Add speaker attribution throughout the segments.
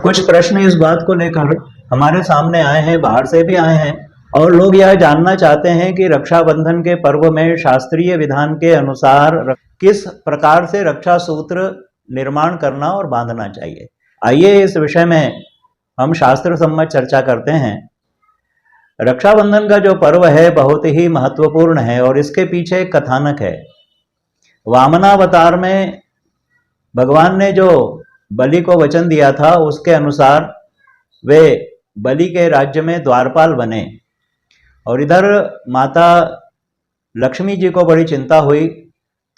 Speaker 1: कुछ प्रश्न इस बात को लेकर हमारे सामने आए हैं, बाहर से भी आए हैं, और लोग यह जानना चाहते हैं कि रक्षाबंधन के पर्व में शास्त्रीय विधान के अनुसार किस प्रकार से रक्षा सूत्र निर्माण करना और बांधना चाहिए। आइए इस विषय में हम शास्त्र सम्मत चर्चा करते हैं। रक्षाबंधन का जो पर्व है बहुत ही महत्वपूर्ण है और इसके पीछे एक कथानक है। वामनावतार में भगवान ने जो बलि को वचन दिया था उसके अनुसार वे बलि के राज्य में द्वारपाल बने, और इधर माता लक्ष्मी जी को बड़ी चिंता हुई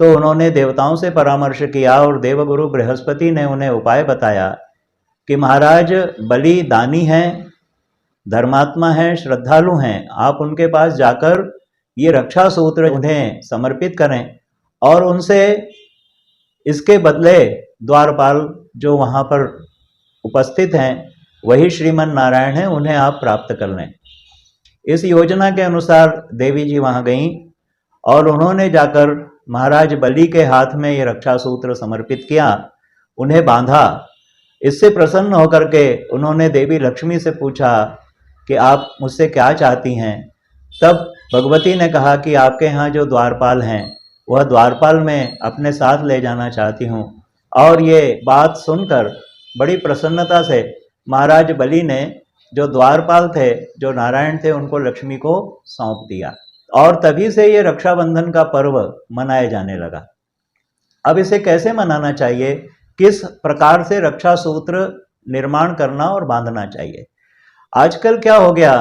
Speaker 1: तो उन्होंने देवताओं से परामर्श किया और देवगुरु बृहस्पति ने उन्हें उपाय बताया कि महाराज बलि दानी हैं, धर्मात्मा हैं, श्रद्धालु हैं, आप उनके पास जाकर ये रक्षा सूत्र उन्हें समर्पित करें और उनसे इसके बदले द्वारपाल जो वहाँ पर उपस्थित हैं वही श्रीमन नारायण हैं, उन्हें आप प्राप्त कर लें। इस योजना के अनुसार देवी जी वहाँ गईं और उन्होंने जाकर महाराज बलि के हाथ में ये रक्षा सूत्र समर्पित किया, उन्हें बांधा। इससे प्रसन्न होकर के उन्होंने देवी लक्ष्मी से पूछा कि आप मुझसे क्या चाहती हैं। तब भगवती ने कहा कि आपके यहाँ जो द्वारपाल हैं वह द्वारपाल मैं अपने साथ ले जाना चाहती हूँ। और ये बात सुनकर बड़ी प्रसन्नता से महाराज बलि ने जो द्वारपाल थे, जो नारायण थे, उनको लक्ष्मी को सौंप दिया और तभी से ये रक्षाबंधन का पर्व मनाया जाने लगा। अब इसे कैसे मनाना चाहिए, किस प्रकार से रक्षा सूत्र निर्माण करना और बांधना चाहिए। आजकल क्या हो गया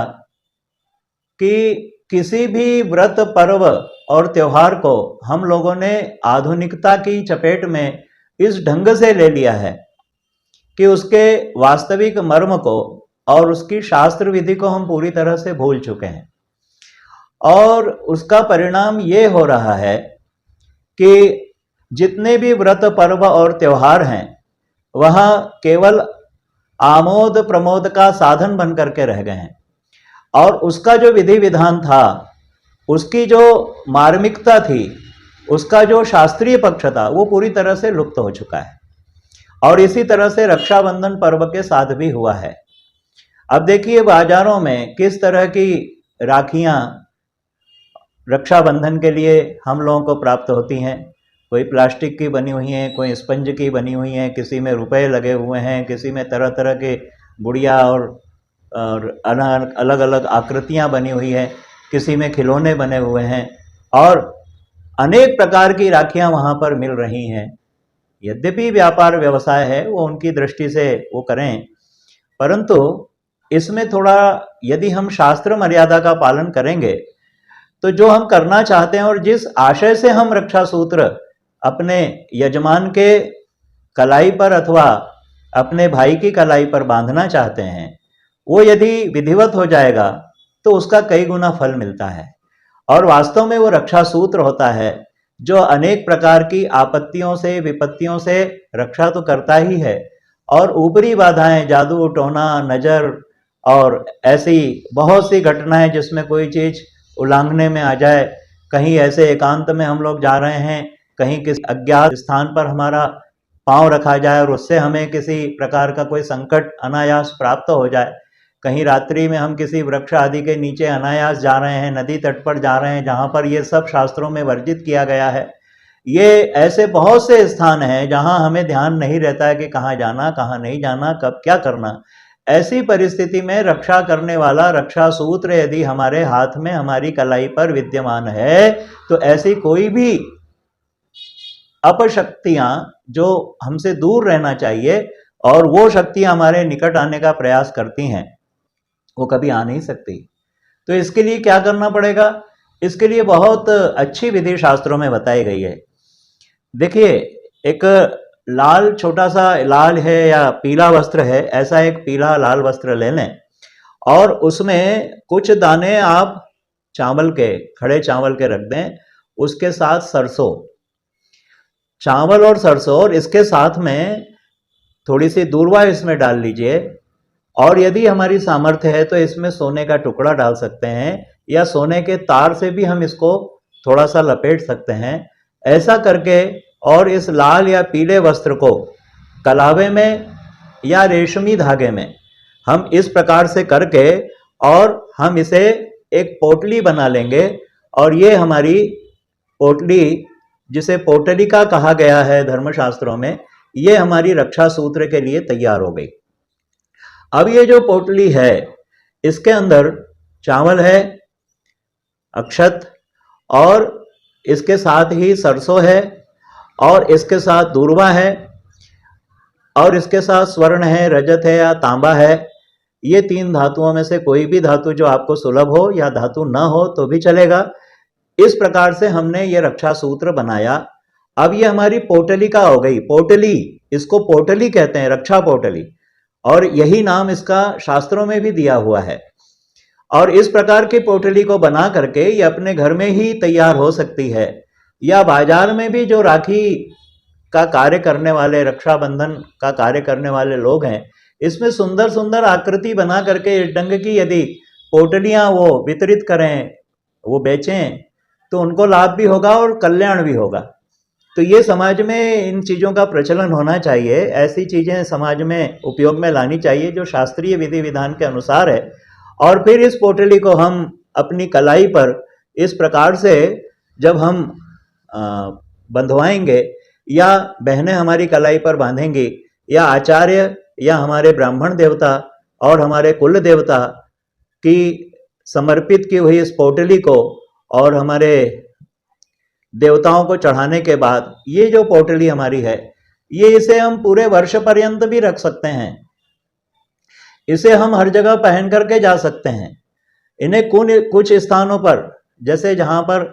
Speaker 1: कि किसी भी व्रत, पर्व और त्योहार को हम लोगों ने आधुनिकता की चपेट में इस ढंग से ले लिया है कि उसके वास्तविक मर्म को और उसकी शास्त्र विधि को हम पूरी तरह से भूल चुके हैं। और उसका परिणाम ये हो रहा है कि जितने भी व्रत, पर्व और त्योहार हैं वह केवल आमोद प्रमोद का साधन बन करके रह गए हैं और उसका जो विधि विधान था, उसकी जो मार्मिकता थी, उसका जो शास्त्रीय पक्ष था, वो पूरी तरह से लुप्त हो चुका है। और इसी तरह से रक्षाबंधन पर्व के साथ भी हुआ है। अब देखिए बाजारों में किस तरह की राखियां रक्षाबंधन के लिए हम लोगों को प्राप्त होती हैं। कोई प्लास्टिक की बनी हुई हैं, कोई स्पंज की बनी हुई हैं, किसी में रुपए लगे हुए हैं, किसी में तरह तरह के गुड़िया और अलग अलग आकृतियां बनी हुई हैं, किसी में खिलौने बने हुए हैं और अनेक प्रकार की राखियां वहां पर मिल रही हैं। यद्यपि व्यापार व्यवसाय है, वो उनकी दृष्टि से वो करें, परंतु इसमें थोड़ा यदि हम शास्त्र मर्यादा का पालन करेंगे तो जो हम करना चाहते हैं और जिस आशय से हम रक्षा सूत्र अपने यजमान के कलाई पर अथवा अपने भाई की कलाई पर बांधना चाहते हैं, वो यदि विधिवत हो जाएगा तो उसका कई गुना फल मिलता है। और वास्तव में वो रक्षा सूत्र होता है जो अनेक प्रकार की आपत्तियों से, विपत्तियों से रक्षा तो करता ही है, और ऊपरी बाधाएं, जादू टोना, नजर और ऐसी बहुत सी घटनाएं जिसमें कोई चीज उल्लंघने में आ जाए, कहीं ऐसे एकांत में हम लोग जा रहे हैं, कहीं किसी अज्ञात स्थान पर हमारा पांव रखा जाए और उससे हमें किसी प्रकार का कोई संकट अनायास प्राप्त हो जाए, कहीं रात्रि में हम किसी वृक्ष आदि के नीचे अनायास जा रहे हैं, नदी तट पर जा रहे हैं जहाँ पर ये सब शास्त्रों में वर्जित किया गया है। ये ऐसे बहुत से स्थान हैं जहाँ हमें ध्यान नहीं रहता है कि कहाँ जाना, कहाँ नहीं जाना, कब क्या करना। ऐसी परिस्थिति में रक्षा करने वाला रक्षा सूत्र यदि हमारे हाथ में, हमारी कलाई पर विद्यमान है तो ऐसी कोई भी अपशक्तियां जो हमसे दूर रहना चाहिए और वो शक्तियां हमारे निकट आने का प्रयास करती हैं, वो कभी आ नहीं सकती। तो इसके लिए क्या करना पड़ेगा? इसके लिए बहुत अच्छी विधि शास्त्रों में बताई गई है। देखिए, एक लाल, छोटा सा लाल है या पीला वस्त्र है, ऐसा एक पीला लाल वस्त्र ले लें और उसमें कुछ दाने आप चावल के, खड़े चावल के रख दें, उसके साथ सरसों, चावल और सरसों, और इसके साथ में थोड़ी सी दूर्वा इसमें डाल लीजिए। और यदि हमारी सामर्थ्य है तो इसमें सोने का टुकड़ा डाल सकते हैं या सोने के तार से भी हम इसको थोड़ा सा लपेट सकते हैं। ऐसा करके और इस लाल या पीले वस्त्र को कलावे में या रेशमी धागे में हम इस प्रकार से करके और हम इसे एक पोटली बना लेंगे, और ये हमारी पोटली, जिसे पोटलिका कहा गया है धर्मशास्त्रों में, ये हमारी रक्षा सूत्र के लिए तैयार हो गई। अब ये जो पोटली है इसके अंदर चावल है, अक्षत, और इसके साथ ही सरसों है, और इसके साथ दूर्वा है, और इसके साथ स्वर्ण है, रजत है या तांबा है। ये 3 धातुओं में से कोई भी धातु जो आपको सुलभ हो, या धातु न हो तो भी चलेगा। इस प्रकार से हमने ये रक्षा सूत्र बनाया। अब ये हमारी पोटलिका हो गई। पोटली, इसको पोटली कहते हैं, रक्षा पोटली, और यही नाम इसका शास्त्रों में भी दिया हुआ है। और इस प्रकार की पोटली को बना करके ये अपने घर में ही तैयार हो सकती है, या बाजार में भी जो राखी का कार्य करने वाले, रक्षाबंधन का कार्य करने वाले लोग हैं, इसमें सुंदर सुंदर आकृति बना करके इस ढंग की यदि पोटलियां वो वितरित करें, वो बेचें, तो उनको लाभ भी होगा और कल्याण भी होगा। तो ये समाज में इन चीज़ों का प्रचलन होना चाहिए। ऐसी चीज़ें समाज में उपयोग में लानी चाहिए जो शास्त्रीय विधि विधान के अनुसार है। और फिर इस पोटली को हम अपनी कलाई पर इस प्रकार से जब हम बंधवाएंगे, या बहनें हमारी कलाई पर बांधेंगी, या आचार्य या हमारे ब्राह्मण देवता और हमारे कुल देवता की समर्पित की हुई इस पोटली को और हमारे देवताओं को चढ़ाने के बाद ये जो पोटली हमारी है, ये इसे हम पूरे वर्ष पर्यंत भी रख सकते हैं। इसे हम हर जगह पहन करके जा सकते हैं। इन्हें कुछ स्थानों पर, जैसे जहाँ पर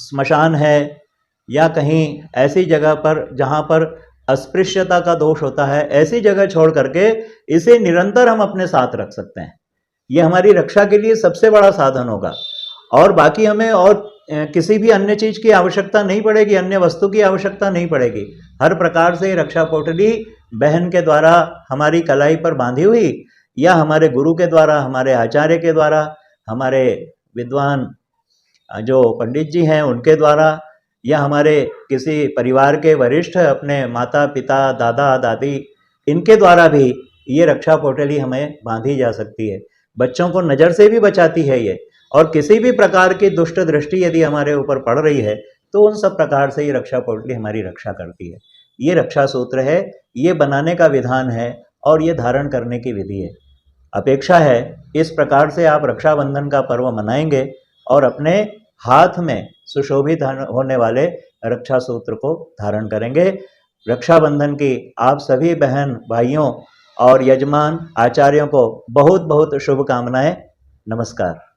Speaker 1: स्मशान है, या कहीं ऐसी जगह पर जहाँ पर अस्पृश्यता का दोष होता है, ऐसी जगह छोड़ करके इसे निरंतर हम अपने साथ रख सकते हैं। ये हमारी रक्षा के लिए सबसे बड़ा साधन होगा। और बाकी हमें और किसी भी अन्य चीज़ की आवश्यकता नहीं पड़ेगी, अन्य वस्तु की आवश्यकता नहीं पड़ेगी। हर प्रकार से रक्षा पोटली बहन के द्वारा हमारी कलाई पर बांधी हुई, या हमारे गुरु के द्वारा, हमारे आचार्य के द्वारा, हमारे विद्वान जो पंडित जी हैं उनके द्वारा, या हमारे किसी परिवार के वरिष्ठ, अपने माता पिता, दादा दादी, इनके द्वारा भी ये रक्षा पोटली हमें बांधी जा सकती है। बच्चों को नज़र से भी बचाती है ये, और किसी भी प्रकार की दुष्ट दृष्टि यदि हमारे ऊपर पड़ रही है तो उन सब प्रकार से ये रक्षा पोटली हमारी रक्षा करती है। ये रक्षा सूत्र है, ये बनाने का विधान है, और ये धारण करने की विधि है। अपेक्षा है इस प्रकार से आप रक्षाबंधन का पर्व मनाएंगे और अपने हाथ में सुशोभित होने वाले रक्षा सूत्र को धारण करेंगे। रक्षाबंधन की आप सभी बहन भाइयों और यजमान आचार्यों को बहुत बहुत शुभकामनाएं। नमस्कार।